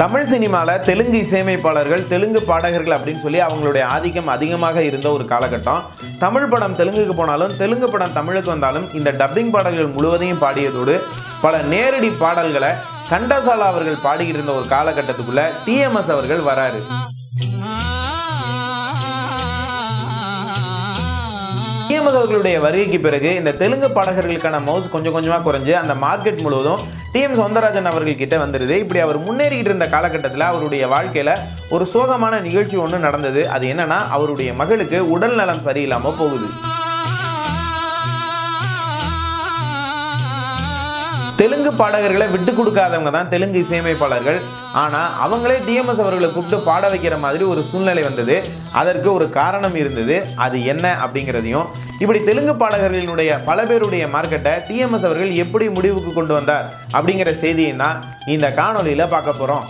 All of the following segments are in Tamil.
தமிழ் சினிமாவில் தெலுங்கு இசையமைப்பாளர்கள் தெலுங்கு பாடகர்கள் அப்படின்னு சொல்லி அவங்களுடைய ஆதிக்கம் அதிகமாக இருந்த ஒரு காலகட்டம். தமிழ் படம் தெலுங்குக்கு போனாலும் தெலுங்கு படம் தமிழுக்கு வந்தாலும் இந்த டப்பிங் பாடல்கள் முழுவதையும் பாடியதோடு பல நேரடி பாடல்களை கண்டசாலா அவர்கள் பாடிக்கிட்டு இருந்த ஒரு காலகட்டத்துக்குள்ள டிஎம்எஸ் அவர்கள் வராரு. டிஎம்எஸ் அவர்களுடைய வருகைக்கு பிறகு இந்த தெலுங்கு பாடகர்களுக்கான மவுஸ் கொஞ்சம் கொஞ்சமாக குறைஞ்சு அந்த மார்க்கெட் முழுவதும் டிஎம் சௌந்தரராஜன் அவர்கள் கிட்ட வந்துடுது. இப்படி அவர் முன்னேறிக்கிட்டு இருந்த காலகட்டத்தில் அவருடைய வாழ்க்கையில் ஒரு சோகமான நிகழ்ச்சி ஒன்று நடந்தது. அது என்னன்னா, அவருடைய மகளுக்கு உடல் நலம் சரியில்லாமல் போகுது. தெலுங்கு பாடகர்களை விட்டு கொடுக்காதவங்க தான் தெலுங்கு இசையமைப்பாளர்கள். ஆனால் அவங்களே டிஎம்எஸ் அவர்களை கூப்பிட்டு பாட வைக்கிற மாதிரி ஒரு சூழ்நிலை வந்தது. அதற்கு ஒரு காரணம் இருந்தது. அது என்ன அப்படிங்கிறதையும், இப்படி தெலுங்கு பாடகர்களினுடைய பல பேருடைய மார்க்கெட்டை டிஎம்எஸ் அவர்கள் எப்படி முடிவுக்கு கொண்டு வந்தார் அப்படிங்கிற செய்தியை தான் இந்த காணொலியில் பார்க்க போகிறோம்.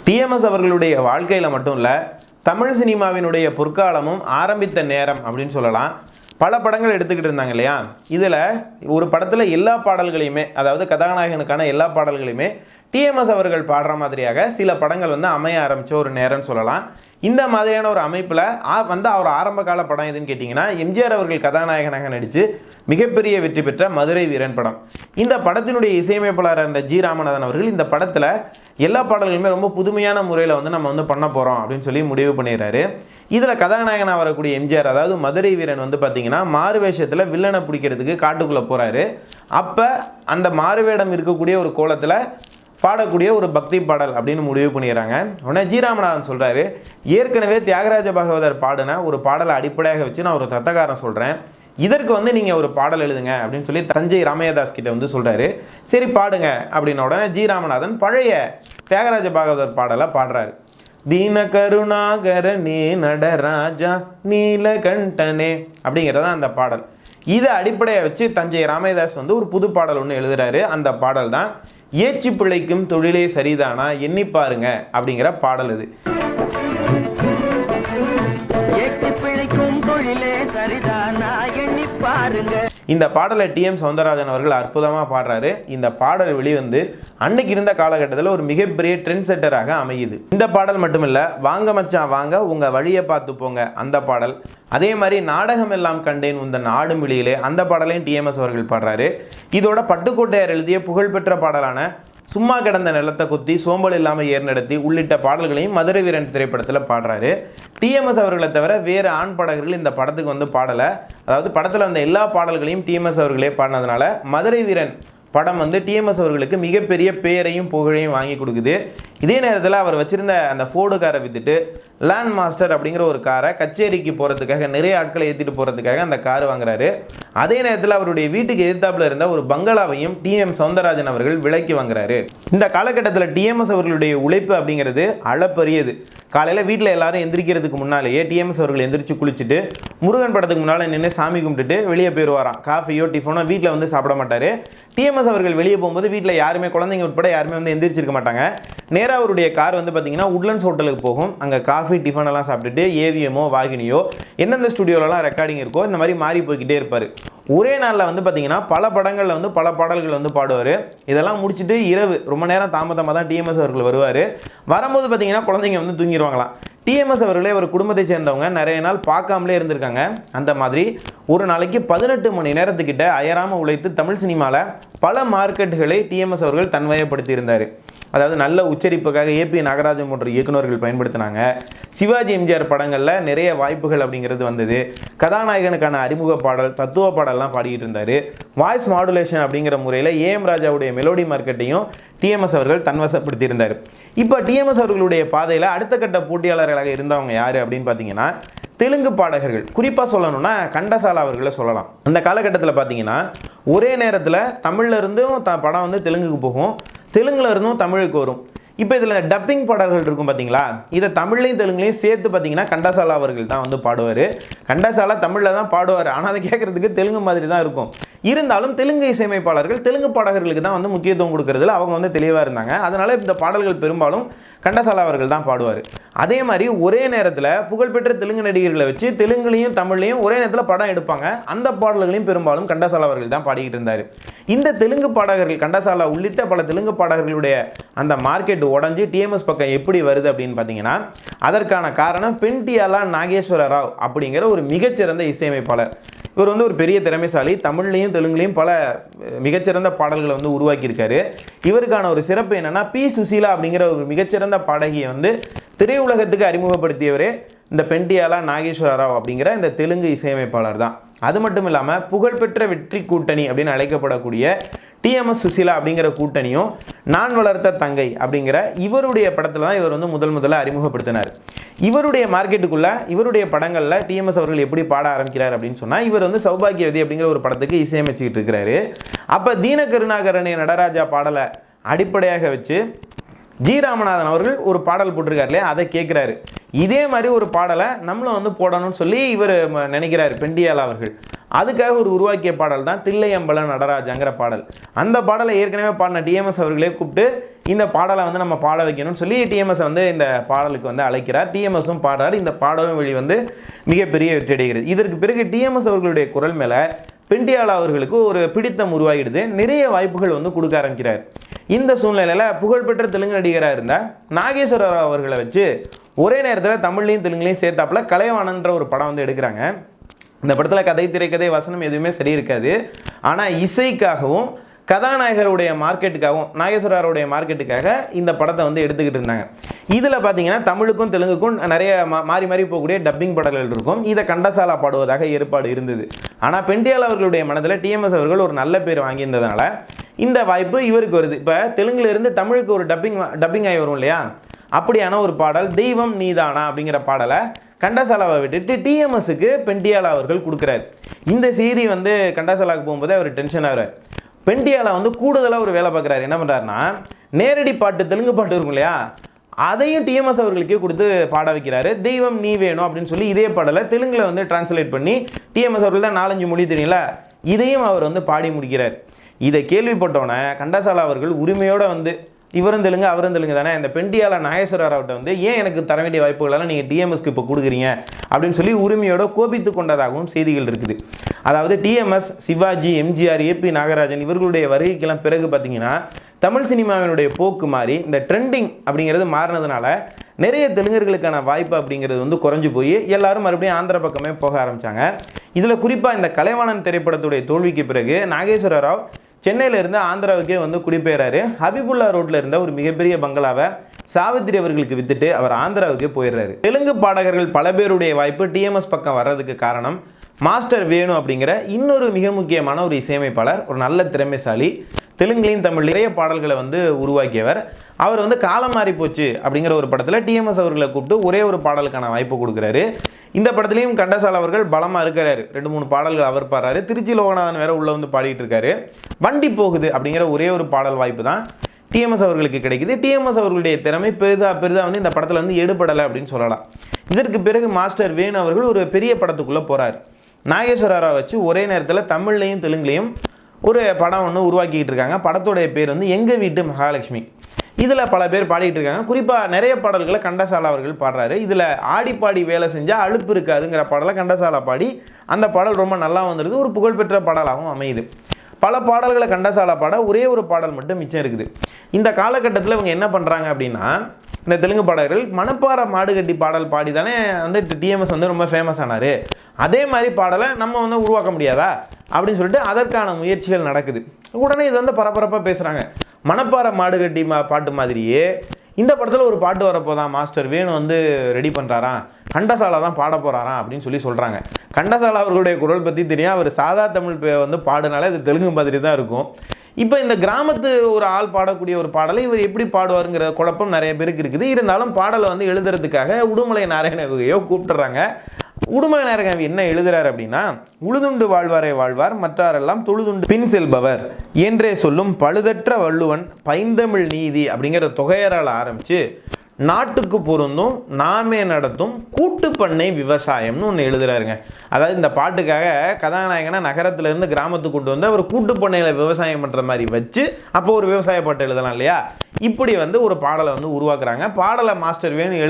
டிஎம்எஸ் அவர்களுடைய வாழ்க்கையில் மட்டும் இல்லை, தமிழ் சினிமாவினுடைய பொற்காலமும் ஆரம்பித்த நேரம் அப்படின்னு சொல்லலாம். பல படங்கள் எடுத்துக்கிட்டு இருந்தாங்க இல்லையா? இதில் ஒரு படத்தில் எல்லா பாடல்களையுமே, அதாவது கதாநாயகனுக்கான எல்லா பாடல்களையுமே டிஎம்எஸ் அவர்கள் பாடுற மாதிரியாக சில படங்கள் அமைய ஆரம்பித்த ஒரு நேரம்னு சொல்லலாம். இந்த மாதிரியான ஒரு அமைப்பில் அவர் ஆரம்ப கால படம் எதுன்னு கேட்டிங்கன்னா, எம்ஜிஆர் அவர்கள் கதாநாயகனாக நடித்து மிகப்பெரிய வெற்றி பெற்ற மதுரை வீரன் படம். இந்த படத்தினுடைய இசையமைப்பாளராக இருந்த ஜி ராமநாதன் அவர்கள் இந்த படத்தில் எல்லா பாடல்களுமே ரொம்ப புதுமையான முறையில் நம்ம பண்ண போகிறோம் அப்படின்னு சொல்லி முடிவு பண்ணிடுறாரு. இதில் கதாநாயகனாக வரக்கூடிய எம்ஜிஆர், அதாவது மதுரை வீரன் பார்த்திங்கன்னா மாறு வேஷத்தில் வில்லனை பிடிக்கிறதுக்கு காட்டுக்குள்ளே போகிறாரு. அப்போ அந்த மாறுவேடம் இருக்கக்கூடிய ஒரு கோலத்தில் பாடக்கூடிய ஒரு பக்தி பாடல் அப்படின்னு முடிவு பண்ணிடுறாங்க. உடனே ஜி ராமநாதன் சொல்கிறாரு, ஏற்கனவே தியாகராஜ பாகவதர் பாடின ஒரு பாடலை அடிப்படையாக வச்சு நான் ஒரு தத்தகாரம் சொல்கிறேன், இதற்கு நீங்கள் ஒரு பாடல் எழுதுங்க அப்படின்னு சொல்லி தஞ்சை ராமையதாஸ் கிட்ட சொல்கிறாரு. சரி பாடுங்க அப்படின்ன உடனே ஜி ராமநாதன் பழைய தியாகராஜ பாகவதர் பாடலை பாடுறாரு. தீன கருணாகரனே நடராஜா நீலகண்டனே அப்படிங்கிறதான் அந்த பாடல். இதை அடிப்படையாக வச்சு தஞ்சை ராமையதாஸ் ஒரு புது பாடல் ஒன்று எழுதுறாரு. அந்த பாடல் தான் ஏச்சி பிழைக்கும் தொழிலே சரிதானா எண்ணி பாருங்க அப்படிங்கிற பாடல். இது இந்த பாடலை டிஎம் சௌந்தரராஜன் அவர்கள் அற்புதமாக பாடுறாரு. இந்த பாடல் வெளிவந்து அன்னைக்கு இருந்த காலகட்டத்தில் ஒரு மிகப்பெரிய ட்ரெண்ட் செட்டராக அமையுது. இந்த பாடல் மட்டுமில்ல, வாங்க மச்சான் வாங்க உங்க வழியை பார்த்து போங்க அந்த பாடல், அதே மாதிரி நாடகம் எல்லாம் கண்டேன் உந்தன் ஆடும் விழியிலே அந்த பாடலையும் டிஎம்எஸ் அவர்கள் பாடுறாரு. இதோட பட்டுக்கோட்டையார் எழுதிய புகழ்பெற்ற பாடலான சும்மா கிடந்த நிலத்தை குத்தி சோம்பல் இல்லாமல் ஏர் நடத்தி உள்ளிட்ட பாடல்களையும் மதுரை வீரன் திரைப்படத்தில் பாடுறாரு. டிஎம்எஸ் அவர்களை தவிர வேறு ஆண் பாடகர்கள் இந்த படத்துக்கு பாடலை, அதாவது படத்தில் வந்த எல்லா பாடல்களையும் டிஎம்எஸ் அவர்களே பாடினதுனால மதுரை வீரன் படம் டிஎம்எஸ் அவர்களுக்கு மிகப்பெரிய பேரையும் புகழையும் வாங்கி கொடுக்குது. இதே நேரத்தில் அவர் வச்சுருந்த அந்த ஃபோர்டு காரை விற்றுட்டு லேண்ட் மாஸ்டர் அப்படிங்கிற ஒரு காரை கச்சேரிக்கு போகிறதுக்காக, நிறைய ஆட்களை ஏற்றிட்டு போகிறதுக்காக அந்த கார் வாங்குறாரு. அதே நேரத்தில் அவருடைய வீட்டுக்கு எதிர்த்தாப்பில் இருந்த ஒரு பங்களாவையும் டிஎம் சௌந்தரராஜன் அவர்கள் விலைக்கு வாங்குறாரு. இந்த காலகட்டத்தில் டிஎம்எஸ் அவர்களுடைய உழைப்பு அப்படிங்கிறது அளப்பரியது. காலையில் வீட்டில் எல்லாரும் எந்திரிக்கிறதுக்கு முன்னாலேயே டிஎம்எஸ் அவர்கள் எந்திரிச்சு குளிச்சுட்டு முருகன் படத்துக்கு முன்னால் நின்று சாமி கும்பிட்டுட்டு வெளியே போயிடுவாராம். காஃபியோ டிஃபனோ வீட்டில் சாப்பிட மாட்டார். டிஎம்எஸ் அவர்கள் வெளியே போகும்போது வீட்டில் யாருமே, குழந்தைங்க உட்பட யாருமே எந்திரிச்சிருக்க மாட்டாங்க. நேராக அவருடைய கார் பார்த்தீங்கன்னா உட்லண்ட்ஸ் ஹோட்டலுக்கு போகும். அங்கே காஃபி டிஃபன் எல்லாம் சாப்பிட்டுட்டு ஏவிஎம்மோ வாகினியோ எந்தெந்த ஸ்டுடியோலலாம் ரெக்கார்டிங் இருக்கோ இந்த மாதிரி மாறி போய்கிட்டே இருப்பார். ஒரே நாளில் பார்த்தீங்கன்னா பல படங்களில் பல பாடல்கள் பாடுவார். இதெல்லாம் முடிச்சுட்டு இரவு ரொம்ப நேரம் தாமதமாக தான் டிஎம்எஸ் அவர்கள் வருவார். வரும்போது பார்த்தீங்கன்னா குழந்தைங்க தூங்கிடுவாங்களாம். டிஎம்எஸ் அவர்களே ஒரு குடும்பத்தை சேர்ந்தவங்க நிறைய நாள் பார்க்காமலே இருந்திருக்காங்க. அந்த மாதிரி ஒரு நாளைக்கு 18 மணி நேரத்துக்கிட்ட அயராமல் உழைத்து தமிழ் சினிமாவில் பல மார்க்கெட்டுகளை டிஎம்எஸ் அவர்கள் தன்வயப்படுத்தி இருந்தார். அதாவது நல்ல உச்சரிப்புக்காக ஏபி நாகராஜன் போன்ற இயக்குநர்கள் பயன்படுத்தினாங்க. சிவாஜி எம்ஜிஆர் படங்களில் நிறைய வாய்ப்புகள் அப்படிங்கிறது வந்தது. கதாநாயகனுக்கான அறிமுக பாடல், தத்துவ பாடல்லாம் பாடிக்கிட்டு இருந்தார். வாய்ஸ் மாடுலேஷன் அப்படிங்கிற முறையில் ஏஎம் ராஜாவுடைய மெலோடி மார்க்கெட்டையும் டிஎம்எஸ் அவர்கள் தன்வசப்படுத்தி இருந்தார். இப்போ டிஎம்எஸ் அவர்களுடைய பாதையில் அடுத்த கட்ட போட்டியாளர்களாக இருந்தவங்க யார் அப்படின்னு பார்த்தீங்கன்னா, தெலுங்கு பாடகர்கள். குறிப்பாக சொல்லணும்னா கண்டசாலா அவர்களை சொல்லலாம். அந்த காலகட்டத்தில் பார்த்தீங்கன்னா ஒரே நேரத்தில் தமிழில் இருந்தும் படம் தெலுங்குக்கு போகும், தெலுங்குல இருந்தும் தமிழுக்கு வரும். இப்போ இதில் டப்பிங் பாடல்கள் இருக்கும் பார்த்தீங்களா, இதை தமிழ்லையும் தெலுங்குலையும் சேர்த்து பார்த்தீங்கன்னா கண்டசாலா அவர்கள் தான் பாடுவார். கண்டசாலா தமிழில் தான் பாடுவார், ஆனால் அதை கேட்குறதுக்கு தெலுங்கு மாதிரி தான் இருக்கும். இருந்தாலும் தெலுங்கு இசையமைப்பாளர்கள் தெலுங்கு பாடகர்களுக்கு தான் வந்து முக்கியத்துவம் கொடுக்கறதுல அவங்க வந்து தெளிவாக இருந்தாங்க. அதனால இந்த பாடல்கள் பெரும்பாலும் கண்டசாலா அவர்கள் தான் பாடுவார். அதே மாதிரி ஒரே நேரத்தில் புகழ்பெற்ற தெலுங்கு நடிகர்களை வச்சு தெலுங்குலையும் தமிழ்லையும் ஒரே நேரத்தில் படம் எடுப்பாங்க. அந்த பாடல்களையும் பெரும்பாலும் கண்டசாலா அவர்கள் தான் பாடிக்கிட்டு இருந்தார். இந்த தெலுங்கு பாடகர்கள் கண்டசாலா உள்ளிட்ட பல தெலுங்கு பாடகர்களுடைய அந்த மார்க்கெட் உடஞ்சி டிஎம்எஸ் பக்கம் எப்படி வருது அப்படின்னு பார்த்தீங்கன்னா, அதற்கான காரணம் பெண்டியாலா நாகேஸ்வர ராவ் அப்படிங்கிற ஒரு மிகச்சிறந்த இசையமைப்பாளர். இவர் வந்து ஒரு பெரிய திறமைசாலி. தமிழ்லையும் தெலுங்குலையும் பல மிகச்சிறந்த பாடல்களை வந்து உருவாக்கியிருக்காரு. இவருக்கான ஒரு சிறப்பு என்னன்னா, பி சுசீலா அப்படிங்கிற ஒரு மிகச்சிறந்த பாடகியை வந்து திரையுலகத்துக்கு அறிமுகப்படுத்தியவரே இந்த பெண்டியாலா நாகேஸ்வர ராவ் அப்படிங்கிற இந்த தெலுங்கு இசையமைப்பாளர் தான். அது மட்டும் இல்லாமல் புகழ்பெற்ற வெற்றி கூட்டணி அப்படின்னு அழைக்கப்படக்கூடிய டிஎம்எஸ் சுசீலா அப்படிங்கிற கூட்டணியும் நான் வளர்த்த தங்கை அப்படிங்கிற இவருடைய படத்தில் தான் இவர் வந்து முதல்ல அறிமுகப்படுத்தினார். இவருடைய மார்க்கெட்டுக்குள்ளே இவருடைய படங்களில் டிஎம்எஸ் அவர்கள் எப்படி பாட ஆரம்பிக்கிறார் அப்படின்னு சொன்னால், இவர் வந்து சௌபாகியவதி அப்படிங்கிற ஒரு படத்துக்கு இசையமைச்சிக்கிட்டு இருக்கிறாரு. அப்போ தீன கருணாகரனே நடராஜா பாடலை அடிப்படையாக வச்சு ஜி ராமநாதன் அவர்கள் ஒரு பாடல் போட்டிருக்காரு இல்லையா, அதை கேட்குறாரு. இதே மாதிரி ஒரு பாடலை நம்மளும் வந்து போடணும்னு சொல்லி இவர் நினைக்கிறார் பெண்டியாலா அவர்கள். அதுக்காக ஒரு உருவாக்கிய பாடல் தான் தில்லையம்பல நடராஜாங்கிற பாடல். அந்த பாடலை ஏற்கனவே பாடின டிஎம்எஸ் அவர்களே கூப்பிட்டு இந்த பாடலை வந்து நம்ம பாட வைக்கணும்னு சொல்லி டிஎம்எஸ் வந்து இந்த பாடலுக்கு வந்து அழைக்கிறார். டிஎம்எஸும் பாடுறார். இந்த பாடலும் வெளி வந்து மிகப்பெரிய வெற்றி அடைகிறது. இதற்கு பிறகு டிஎம்எஸ் அவர்களுடைய குரல் மேலே பெண்டியாலா அவர்களுக்கு ஒரு பிடித்தம் உருவாகிடுது. நிறைய வாய்ப்புகள் வந்து கொடுக்க ஆரம்பிக்கிறார். இந்த சூழ்நிலையில் புகழ்பெற்ற தெலுங்கு நடிகராக இருந்த நாகேஸ்வர ராவ் அவர்களை வச்சு ஒரே நேரத்தில் தமிழ்லையும் தெலுங்குலையும் சேர்த்தாப்புல கலைவாணன்ற ஒரு படம் வந்து எடுக்கிறாங்க. இந்த படத்தில் கதை, திரைக்கதை, வசனம் எதுவுமே சரி இருக்காது. ஆனால் இசைக்காகவும் கதாநாயகருடைய மார்க்கெட்டுக்காகவும் நாகேஸ்வரருடைய மார்க்கெட்டுக்காக இந்த படத்தை வந்து எடுத்துக்கிட்டு இருந்தாங்க. இதில் பார்த்தீங்கன்னா தமிழுக்கும் தெலுங்குக்கும் நிறைய மாறி மாறி போகக்கூடிய டப்பிங் பாடல்கள் இருக்கும். இதை கண்டசாலா பாடுவதாக ஏற்பாடு இருந்தது. ஆனால் பெண்டியாலா அவர்களுடைய மனதில் டிஎம்எஸ் அவர்கள் ஒரு நல்ல பேர் வாங்கியிருந்ததுனால இந்த வாய்ப்பு இவருக்கு வருது. இப்போ தெலுங்குலேருந்து தமிழுக்கு ஒரு டப்பிங் ஆகி வரும் இல்லையா, அப்படியான ஒரு பாடல் தெய்வம் நீதானா அப்படிங்கிற பாடலை கண்டசாலாவை விட்டுட்டு டிஎம்எஸ்க்கு பெண்டியாலா அவர்கள் கொடுக்குறாரு. இந்த செய்தி வந்து கண்டசாலாவுக்கு போகும்போது அவர் டென்ஷன் ஆகிறார். பெண்டியாலா வந்து கூடுதலாக ஒரு வேலை பார்க்குறாரு. என்ன பண்ணுறாருன்னா, நேரடி பாட்டு தெலுங்கு பாட்டு இருக்கும் இல்லையா, அதையும் டிஎம்எஸ் அவர்களுக்கே கொடுத்து பாட வைக்கிறாரு. தெய்வம் நீ வேணும் அப்படின்னு சொல்லி இதே பாடலை தெலுங்கில் வந்து டிரான்ஸ்லேட் பண்ணி டிஎம்எஸ் அவர்கள் தான் 4-5 மொழி தெரியல, இதையும் அவர் வந்து பாடி முடிக்கிறார். இதை கேள்விப்பட்டோன்னே கண்டசாலா அவர்கள் உரிமையோடு வந்து இவரும் தெலுங்கு அவரும் தெலுங்கு தானே, இந்த பெண்டியாலா நாகேஸ்வர ராவ்ட்ட வந்து ஏன் எனக்கு தர வேண்டிய வாய்ப்புகளெல்லாம் நீங்கள் டிஎம்எஸ்க்கு இப்போ கொடுக்குறீங்க அப்படின்னு சொல்லி உரிமையோட கோபித்து கொண்டதாகவும் செய்திகள் இருக்குது. அதாவது டிஎம்எஸ், சிவாஜி, எம்ஜிஆர், ஏபி நாகராஜன் இவர்களுடைய வருகைக்கெல்லாம் பிறகு பார்த்தீங்கன்னா தமிழ் சினிமாவினுடைய போக்கு மாறி இந்த ட்ரெண்டிங் அப்படிங்கிறது மாறினதுனால நிறைய தெலுங்கர்களுக்கான வாய்ப்பு அப்படிங்கிறது வந்து குறைஞ்சி போய் எல்லாரும் மறுபடியும் ஆந்திரா பக்கமே போக ஆரம்பித்தாங்க. இதில் குறிப்பாக இந்த கலைவாணன் திரைப்படத்துடைய தோல்விக்கு பிறகு நாகேஸ்வர ராவ் சென்னையில் இருந்து ஆந்திராவுக்கே வந்து குடிபெயராரு. ஹபிபுல்லா ரோட்டில் இருந்த ஒரு மிகப்பெரிய பங்களாவை சாவித்திரி அவர்களுக்கு வித்துட்டு அவர் ஆந்திராவுக்கே போயிடுறாரு. தெலுங்கு பாடகர்கள் பல பேருடைய வாய்ப்பு டிஎம்எஸ் பக்கம் வர்றதுக்கு காரணம் மாஸ்டர் வேணு அப்படிங்கிற இன்னொரு மிக முக்கியமான ஒரு இசையமைப்பாளர், ஒரு நல்ல திறமைசாலி. தெலுங்குலையும் தமிழ் நிறைய பாடல்களை வந்து உருவாக்கியவர். அவர் வந்து காலம் மாறி போச்சு அப்படிங்கிற ஒரு படத்தில் டிஎம்எஸ் அவர்களை கூப்பிட்டு ஒரே ஒரு பாடலுக்கான வாய்ப்பு கொடுக்குறாரு. இந்த படத்துலையும் கண்டசாலா அவர்கள் பலமாக இருக்கிறாரு. 2-3 பாடல்கள் அவர் பாடுறாரு. திருச்சி லோகநாதன் வேற உள்ளே வந்து பாடிட்டு இருக்காரு. வண்டி போகுது அப்படிங்கிற ஒரே ஒரு பாடல் வாய்ப்பு தான் டிஎம்எஸ் அவர்களுக்கு கிடைக்குது. டிஎம்எஸ் அவர்களுடைய திறமை பெரிதாக வந்து இந்த படத்தில் வந்து எடுபடலை அப்படின்னு சொல்லலாம். இதற்கு பிறகு மாஸ்டர் வேணு அவர்கள் ஒரு பெரிய படத்துக்குள்ளே போகிறார். நாகேஸ்வர ராவ் வச்சு ஒரே நேரத்தில் தமிழ்லையும் தெலுங்குலையும் ஒரு படம் ஒன்று உருவாக்கிட்டு இருக்காங்க. படத்தோடைய பேர் வந்து எங்கள் வீட்டு மகாலட்சுமி. இதில் பல பேர் பாடிட்டு இருக்காங்க. குறிப்பாக நிறைய பாடல்களை கண்டசாலா அவர்கள் பாடுறாரு. இதில் ஆடி பாடி வேலை செஞ்சால் அலுப்பு இருக்காதுங்கிற பாடலை கண்டசாலா பாடி அந்த பாடல் ரொம்ப நல்லா வந்துடுது. ஒரு புகழ்பெற்ற பாடலாகவும் அமையுது. பல பாடல்களை கண்டசாலா பாட ஒரே ஒரு பாடல் மட்டும் மிச்சம் இருக்குது. இந்த காலகட்டத்தில் இவங்க என்ன பண்ணுறாங்க அப்படின்னா, இந்த தெலுங்கு பாடகர்கள் மணப்பாறை மாடுகட்டி பாடல் பாடி தானே வந்து டிஎம்எஸ் வந்து ரொம்ப ஃபேமஸ் ஆனார். அதே மாதிரி பாடலை நம்ம வந்து உருவாக்க முடியாதா அப்படின்னு சொல்லிட்டு அதற்கான முயற்சிகள் நடக்குது. உடனே இது வந்து பரபரப்பாக பேசுகிறாங்க. மணப்பாறை மாடுகட்டி பாட்டு மாதிரியே இந்த படத்தில் ஒரு பாட்டு வரப்போதான், மாஸ்டர் வேணு வந்து ரெடி பண்ணுறாராம், கண்டசாலா தான் பாட போகிறாராம் அப்படின்னு சொல்லி சொல்கிறாங்க. கண்டசாலா அவர்களுடைய குரல் பற்றி தெரியும். அவர் சாதா தமிழ் வந்து பாடுனால இது தெலுங்கு மாதிரி தான் இருக்கும். இப்போ இந்த கிராமத்து ஒரு ஆள் பாடக்கூடிய ஒரு பாடலை இவர் எப்படி பாடுவாருங்கிற குழப்பம் நிறைய பேருக்கு இருக்குது. இருந்தாலும் பாடலை வந்து எழுதுறதுக்காக உடுமலை நாராயணவியோ கூப்பிட்டுறாங்க. உடுமலை நாராயணவி என்ன எழுதுறாரு அப்படின்னா, உழுதுண்டு வாழ்வாரை வாழ்வார் மற்றாரெல்லாம் தொழுதுண்டு பின் செல்பவர் என்றே சொல்லும் பழுதற்ற வள்ளுவன் பைந்தமிழ் நீதி அப்படிங்கிற தொகையரால் ஆரம்பித்து நாட்டுக்கு பொருந்தும் நாமே நடத்தும் கூட்டு பண்ணை விவசாயம்னு ஒன்று எழுதுறாருங்க. அதாவது இந்த பாட்டுக்காக கதாநாயகனை நகரத்திலேருந்து கிராமத்துக்கு கொண்டு வந்து அவர் கூட்டு பண்ணையில் விவசாயம் பண்ணுற மாதிரி வச்சு அப்போ ஒரு விவசாய பாட்டு எழுதலாம் இல்லையா? இப்படி வந்து ஒரு பாடலை வந்து உருவாக்குறாங்க. பாடலை மாஸ்டர் வேணும்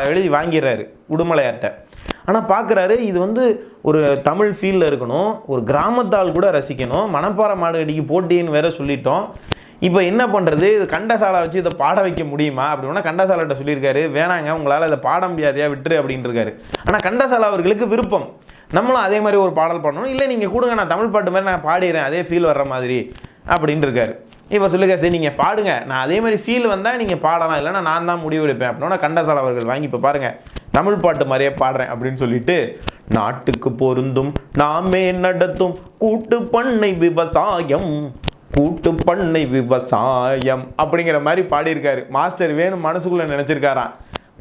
எழுதி வாங்கிடுறாரு உடுமலையார்ட்ட. ஆனால் பார்க்குறாரு இது வந்து ஒரு தமிழ் ஃபீல்டில் இருக்கணும், ஒரு கிராமத்தால் கூட ரசிக்கணும், மணப்பாறை மாடுகடிக்கு போட்டின்னு வேற சொல்லிட்டோம். இப்போ என்ன பண்ணுறது, இது கண்டசாலை வச்சு இதை பாட வைக்க முடியுமா அப்படின்னா கண்டசாலைகிட்ட சொல்லியிருக்காரு, வேணாங்க உங்களால் இதை பாட முடியாதையா விட்டுரு அப்படின்ட்டு இருக்காரு. ஆனால் கண்டசாலை அவர்களுக்கு விருப்பம், நம்மளும் அதே மாதிரி ஒரு பாடல் பண்ணணும், இல்லை நீங்கள் கொடுங்க நான் தமிழ் பாட்டு மாதிரி நான் பாடிடுறேன் அதே ஃபீல் வர்ற மாதிரி அப்படின்ட்டு இருக்காரு. இப்போ சொல்லுங்க, சரி நீங்கள் பாடுங்க, நான் அதே மாதிரி ஃபீல் வந்தால் நீங்கள் பாடலாம், இல்லைன்னா நான் தான் முடிவு எடுப்பேன் அப்படின்னா கண்டசாலை அவர்கள் வாங்கி இப்போ பாருங்கள் தமிழ் பாட்டு மாதிரியே பாடுறேன் அப்படின்னு சொல்லிட்டு, நாட்டுக்கு பொருந்தும் நாமே நடத்தும் கூட்டு பண்ணை விவசாயம், கூட்டு பண்ணை விவசாயம் அப்படிங்கிற மாதிரி பாடியிருக்காரு. மாஸ்டர் வேணும் மனசுக்குள்ளே நினச்சிருக்காராம்,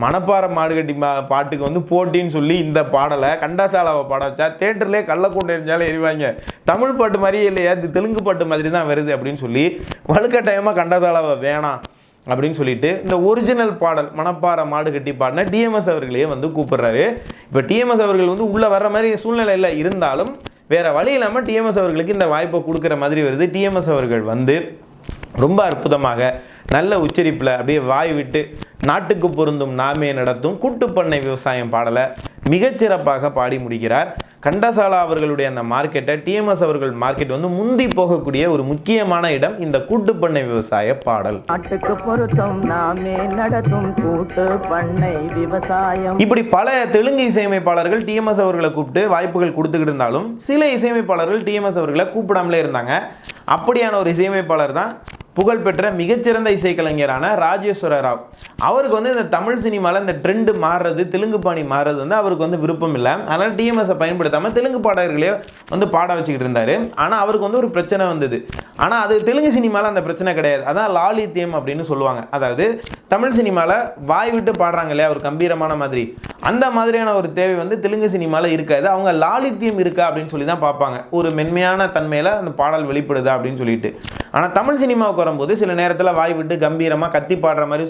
மணப்பாறை மாடுகட்டி பாட்டுக்கு வந்து போட்டின்னு சொல்லி இந்த பாடலை கண்டாசாலாவை பாட வச்சா தேட்டர்லேயே கள்ளக்கூண்டு எரிஞ்சாலும் எரிவாங்க, தமிழ் பாட்டு மாதிரியே இல்லையா, இது தெலுங்கு பாட்டு மாதிரி தான் வருது அப்படின்னு சொல்லி வலுக்கட்டாயமாக கண்டாசாலாவை வேணாம் அப்படின்னு சொல்லிட்டு இந்த ஒரிஜினல் பாடல் மணப்பாறை மாடு கட்டி பாடின டிஎம்எஸ் அவர்களையே வந்து கூப்பிடுறாரு. இப்போ டிஎம்எஸ் அவர்கள் வந்து உள்ளே வர்ற மாதிரி சூழ்நிலையில் இருந்தாலும் வேறு வழி இல்லாமல் டிஎம்எஸ் அவர்களுக்கு இந்த வாய்ப்பை கொடுக்குற மாதிரி வருது. டிஎம்எஸ் அவர்கள் வந்து ரொம்ப அற்புதமாக நல்ல உச்சரிப்பில் அப்படியே வாய் விட்டு நாட்டுக்கு பொருந்தும் நாமே நடத்தும் கூட்டு பண்ணை விவசாயம் பாடலை மிகச்சிறப்பாக பாடி முடிக்கிறார். கண்டசாலா அவர்களுடைய அந்த மார்க்கெட்டை டிஎம்எஸ் அவர்கள் மார்க்கெட் வந்து முந்தி போகக்கூடிய ஒரு முக்கியமான இடம் இந்த கூட்டு பண்ணை விவசாய பாடல். நாட்டுக்கு பொருந்தும் நாமே நடத்தும் கூட்டு பண்ணை விவசாயம். இப்படி பல தெலுங்கு இசையமைப்பாளர்கள் டிஎம்எஸ் அவர்களை கூப்பிட்டு வாய்ப்புகள் கொடுத்துக்கிட்டு இருந்தாலும் சில இசையமைப்பாளர்கள் டிஎம்எஸ் அவர்களை கூப்பிடாமலே இருந்தாங்க. அப்படியான ஒரு இசையமைப்பாளர் தான் புகழ்பெற்ற மிகச்சிறந்த இசைக்கலைஞரான ராஜேஸ்வர ராவ். அவருக்கு வந்து இந்த தமிழ் சினிமாவில் இந்த ட்ரெண்டு மாறுறது, தெலுங்கு பாணி மாறுறது வந்து அவருக்கு வந்து விருப்பம் இல்லை. அதனால் டிஎம்எஸை பயன்படுத்தாமல் தெலுங்கு பாடகர்களே வந்து பாட வச்சுக்கிட்டு இருந்தார். ஆனால் அவருக்கு வந்து ஒரு பிரச்சனை வந்தது. ஆனால் அது தெலுங்கு சினிமாவில் அந்த பிரச்சனை கிடையாது. அதான் லாலித்யம் அப்படின்னு சொல்லுவாங்க. அதாவது தமிழ் சினிமாவில் வாய் விட்டு பாடுறாங்க இல்லையா ஒரு கம்பீரமான மாதிரி, அந்த மாதிரியான ஒரு தேவை வந்து தெலுங்கு சினிமாவில் இருக்காது. அவங்க லாலித்யம் இருக்கா அப்படின்னு சொல்லி தான் பார்ப்பாங்க, ஒரு மென்மையான தன்மையில் அந்த பாடல் வெளிப்படுதா அப்படின்னு சொல்லிட்டு. ஆனால் தமிழ் சினிமாவுக்கு வரும்போது சில நேரத்தில் வாய் விட்டு கம்பீரமாக கத்தி பாடுற மாதிரி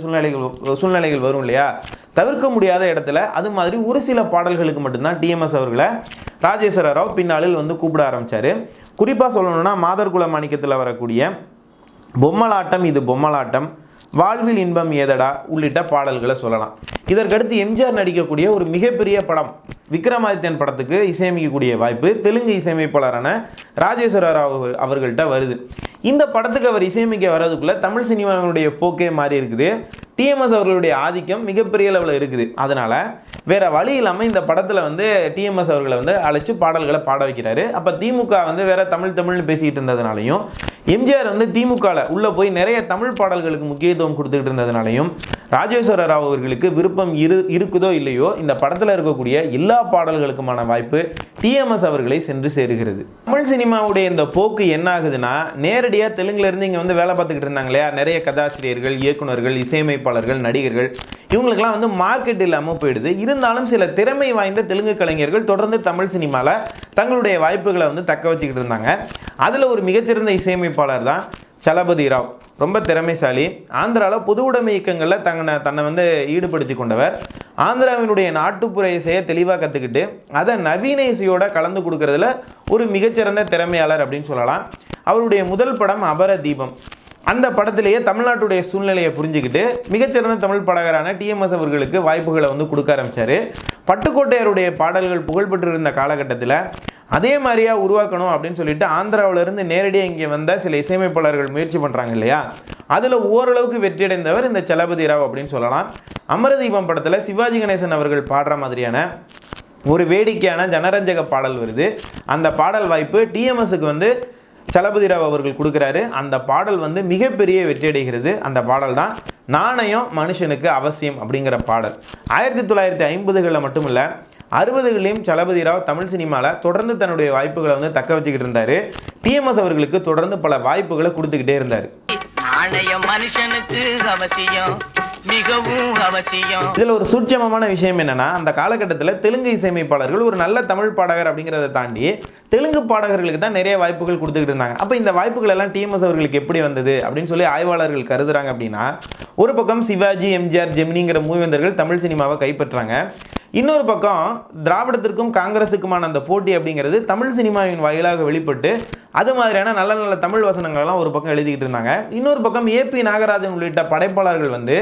சூழ்நிலைகள் வரும் இல்லையா, தவிர்க்க முடியாத இடத்துல அது மாதிரி ஒரு சில பாடல்களுக்கு மட்டும்தான் டிஎம்எஸ் அவர்களை ராஜேஸ்வர ராவ் பின்னாளில் வந்து கூப்பிட ஆரம்பித்தார். குறிப்பாக சொல்லணும்னா மாதர்குல மாணிக்கத்தில் வரக்கூடிய பொம்மலாட்டம் இது பொம்மலாட்டம், வாழ்வில் இன்பம் ஏதடா உள்ளிட்ட பாடல்களை சொல்லலாம். இதற்கடுத்து எம்ஜிஆர் நடிக்கக்கூடிய ஒரு மிகப்பெரிய படம் விக்ரமாதித்யன் படத்துக்கு இசையமைக்கக்கூடிய வாய்ப்பு தெலுங்கு இசையமைப்பாளரான ராஜேஸ்வர ராவ் அவர்கள்ட்ட வருது. இந்த படத்துக்கு அவர் இசையமைக்க வர்றதுக்குள்ளே தமிழ் சினிமாவினுடைய போக்கே மாறி இருக்குது. டிஎம்எஸ் அவர்களுடைய ஆதிக்கம் மிகப்பெரிய அளவில் இருக்குது. அதனால் வேறு வழி இல்லாமல் இந்த படத்தில் வந்து டிஎம்எஸ் அவர்களை வந்து அழைச்சி பாடல்களை பாட வைக்கிறாரு. அப்போ திமுக வந்து வேறு தமிழ்னு பேசிக்கிட்டு இருந்ததுனாலையும், எம்ஜிஆர் வந்து திமுகவில் உள்ளே போய் நிறைய தமிழ் பாடல்களுக்கு முக்கியத்துவம் கொடுத்துக்கிட்டு இருந்ததுனாலையும் ராஜேஸ்வர ராவ் அவர்களுக்கு விருப்பம் இருக்குதோ இல்லையோ இந்த படத்தில் இருக்கக்கூடிய எல்லா பாடல்களுக்குமான வாய்ப்பு டிஎம்எஸ் அவர்களை சென்று சேருகிறது. தமிழ் சினிமாவுடைய இந்த போக்கு என்ன ஆகுதுன்னா, நேரடியாக தெலுங்குலேருந்து இங்கே வந்து வேலை பார்த்துக்கிட்டு இருந்தாங்க இல்லையா நிறைய கதாசிரியர்கள், இயக்குநர்கள், இசையமைப்பாளர்கள், நடிகர்கள், இவங்களுக்கெல்லாம் வந்து மார்க்கெட் இல்லாமல் போயிடுது. இருந்தாலும் சில திறமை வாய்ந்த தெலுங்கு கலைஞர்கள் தொடர்ந்து தமிழ் சினிமாவில் தங்களுடைய வாய்ப்புகளை வந்து தக்க வச்சுக்கிட்டு இருந்தாங்க. அதில் ஒரு மிகச்சிறந்த இசையமைப்பாளர் தான் சலபதி ராவ். ரொம்ப திறமைசாலி. ஆந்திராவில் பொது உடைமை இயக்கங்களில் தன்னை வந்து ஈடுபடுத்தி கொண்டவர். ஆந்திராவினுடைய நாட்டுப்புற இசையை தெளிவாக கற்றுக்கிட்டு அதை நவீன இசையோட கலந்து கொடுக்கறதுல ஒரு மிகச்சிறந்த திறமையாளர் அப்படின்னு சொல்லலாம். அவருடைய முதல் படம் அபர தீபம். அந்த படத்திலேயே தமிழ்நாட்டுடைய சூழ்நிலையை புரிஞ்சுக்கிட்டு மிகச்சிறந்த தமிழ் பாடகரான டிஎம்எஸ் அவர்களுக்கு வாய்ப்புகளை வந்து கொடுக்க ஆரம்பித்தார். பட்டுக்கோட்டையருடைய பாடல்கள் புகழ்பெற்று இருந்த காலகட்டத்தில் அதே மாதிரியாக உருவாக்கணும் அப்படின்னு சொல்லிட்டு ஆந்திராவிலிருந்து நேரடியாக இங்கே வந்த சில இசையமைப்பாளர்கள் முயற்சி பண்ணுறாங்க இல்லையா, அதில் ஓரளவுக்கு வெற்றியடைந்தவர் இந்த சலபதி ராவ் அப்படின்னு சொல்லலாம். அமரதீபம் படத்தில் சிவாஜி கணேசன் அவர்கள் பாடுற மாதிரியான ஒரு வேடிக்கையான ஜனரஞ்சக பாடல் வருது. அந்த பாடல் வாய்ப்பு டிஎம்எஸ்க்கு வந்து சலபதி ராவ் அவர்கள் கொடுக்குறாரு. அந்த பாடல் வந்து மிகப்பெரிய வெற்றியடைகிறது. அந்த பாடல் தான் நாணயம் மனுஷனுக்கு அவசியம் அப்படிங்கிற பாடல். 1950களில் மட்டும் இல்லை 60களிலும் சலபதி ராவ் தமிழ் சினிமாவில் தொடர்ந்து தன்னுடைய வாய்ப்புகளை வந்து தக்க வச்சுக்கிட்டு இருந்தார். டிஎம்எஸ் அவர்களுக்கு தொடர்ந்து பல வாய்ப்புகளை கொடுத்துக்கிட்டே இருந்தார். நாணயம் மனுஷனுக்கு அவசியம், மிகவும் அவசியம். இதில் ஒரு சூட்சமமான விஷயம் என்னன்னா, அந்த காலகட்டத்தில் தெலுங்கு இசையமைப்பாளர்கள் ஒரு நல்ல தமிழ் பாடகர் அப்படிங்கிறத தாண்டி தெலுங்கு பாடகர்களுக்கு தான் நிறைய வாய்ப்புகள் கொடுத்துக்கிட்டு இருந்தாங்க. அப்போ இந்த வாய்ப்புகள் எல்லாம் டிஎம்எஸ் அவர்களுக்கு எப்படி வந்தது அப்படின்னு சொல்லி ஆய்வாளர்கள் கருதுறாங்க. அப்படின்னா, ஒரு பக்கம் சிவாஜி, எம்ஜிஆர், ஜெமினிங்கிற மூவேந்தர்கள் தமிழ் சினிமாவை கைப்பற்றாங்க. இன்னொரு பக்கம் திராவிடத்திற்கும் காங்கிரஸுக்குமான அந்த போட்டி அப்படிங்கிறது தமிழ் சினிமாவின் வாயிலாக வெளிப்பட்டு அது மாதிரியான நல்ல நல்ல தமிழ் வசனங்கள்லாம் ஒரு பக்கம் எழுதிக்கிட்டு இருந்தாங்க. இன்னொரு பக்கம் ஏபி நாகராஜன் உள்ளிட்ட படைப்பாளர்கள் வந்து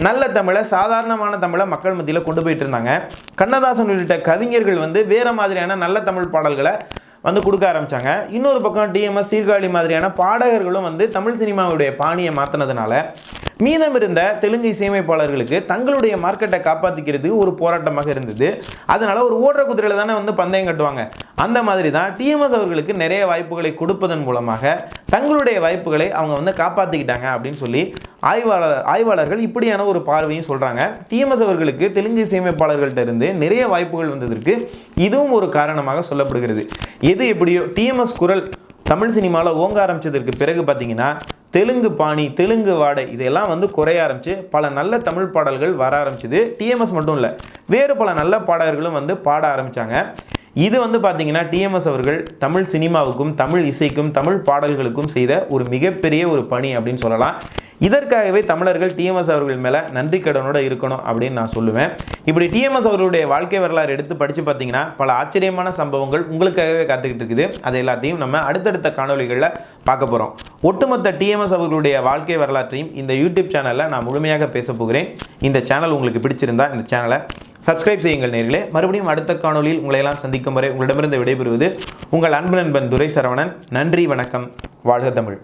நல்ல தமிழை, சாதாரணமான தமிழை மக்கள் மத்தியில் கொண்டு போயிட்டு இருந்தாங்க. கண்ணதாசன் உள்ளிட்ட கவிஞர்கள் வந்து வேற மாதிரியான நல்ல தமிழ் பாடல்களை வந்து கொடுக்க ஆரம்பித்தாங்க. இன்னொரு பக்கம் டிஎம்எஸ், சீர்காழி மாதிரியான பாடகர்களும் வந்து தமிழ் சினிமாவுடைய பாணியை மாற்றினதுனால மீதம் இருந்த தெலுங்கு இசையமைப்பாளர்களுக்கு தங்களுடைய மார்க்கெட்டை காப்பாற்றிக்கிறது ஒரு போராட்டமாக இருந்தது. அதனால ஒரு ஓடுற குதிரையில் தானே வந்து பந்தயம் கட்டுவாங்க. அந்த மாதிரி தான் டிஎம்எஸ் அவர்களுக்கு நிறைய வாய்ப்புகளை கொடுப்பதன் மூலமாக தங்களுடைய வாய்ப்புகளை அவங்க வந்து காப்பாற்றிக்கிட்டாங்க அப்படின்னு சொல்லி ஆய்வாளர்கள் இப்படியான ஒரு பார்வையும் சொல்கிறாங்க. டிஎம்எஸ் அவர்களுக்கு தெலுங்கு இசையமைப்பாளர்கள்ட்ட இருந்து நிறைய வாய்ப்புகள் வந்ததற்கு இதுவும் ஒரு காரணமாக சொல்லப்படுகிறது. எது எப்படியோ டிஎம்எஸ் குரல் தமிழ் சினிமாவில் ஓங்க ஆரம்பித்ததற்கு பிறகு பார்த்தீங்கன்னா தெலுங்கு பாணி, தெலுங்கு வாடை இதெல்லாம் வந்து குறைய ஆரம்பிச்சு பல நல்ல தமிழ் பாடல்கள் வர ஆரம்பிச்சுது. டிஎம்எஸ் மட்டும் இல்லை, வேறு பல நல்ல பாடகர்களும் வந்து பாட ஆரம்பித்தாங்க. இது வந்து பார்த்தீங்கன்னா டிஎம்எஸ் அவர்கள் தமிழ் சினிமாவுக்கும் தமிழ் இசைக்கும் தமிழ் பாடல்களுக்கும் செய்த ஒரு மிகப்பெரிய ஒரு பணி அப்படின்னு சொல்லலாம். இதற்காகவே தமிழர்கள் டிஎம்எஸ் அவர்கள் மேலே நன்றி கடனோட இருக்கணும் அப்படின்னு நான் சொல்லுவேன். இப்படி டிஎம்எஸ் அவர்களுடைய வாழ்க்கை வரலாறு எடுத்து படித்து பார்த்தீங்கன்னா பல ஆச்சரியமான சம்பவங்கள் உங்களுக்காகவே காத்துக்கிட்டு இருக்குது. அது எல்லாத்தையும் நம்ம அடுத்தடுத்த காணொலிகளில் பார்க்க போகிறோம். ஒட்டுமொத்த டிஎம்எஸ் அவர்களுடைய வாழ்க்கை வரலாற்றையும் இந்த யூடியூப் சேனலில் நான் முழுமையாக பேச போகிறேன். இந்த சேனல் உங்களுக்கு பிடிச்சிருந்தா இந்த சேனலை சப்ஸ்கிரைப் செய்யுங்கள் நேர்களே. மறுபடியும் அடுத்த காணொலியில் உங்களை எல்லாம் சந்திக்கும் வரை உங்களிடமிருந்து விடைபெறுவது உங்கள் அன்பு நண்பன் துரை சரவணன். நன்றி, வணக்கம், வாழ்க தமிழ்.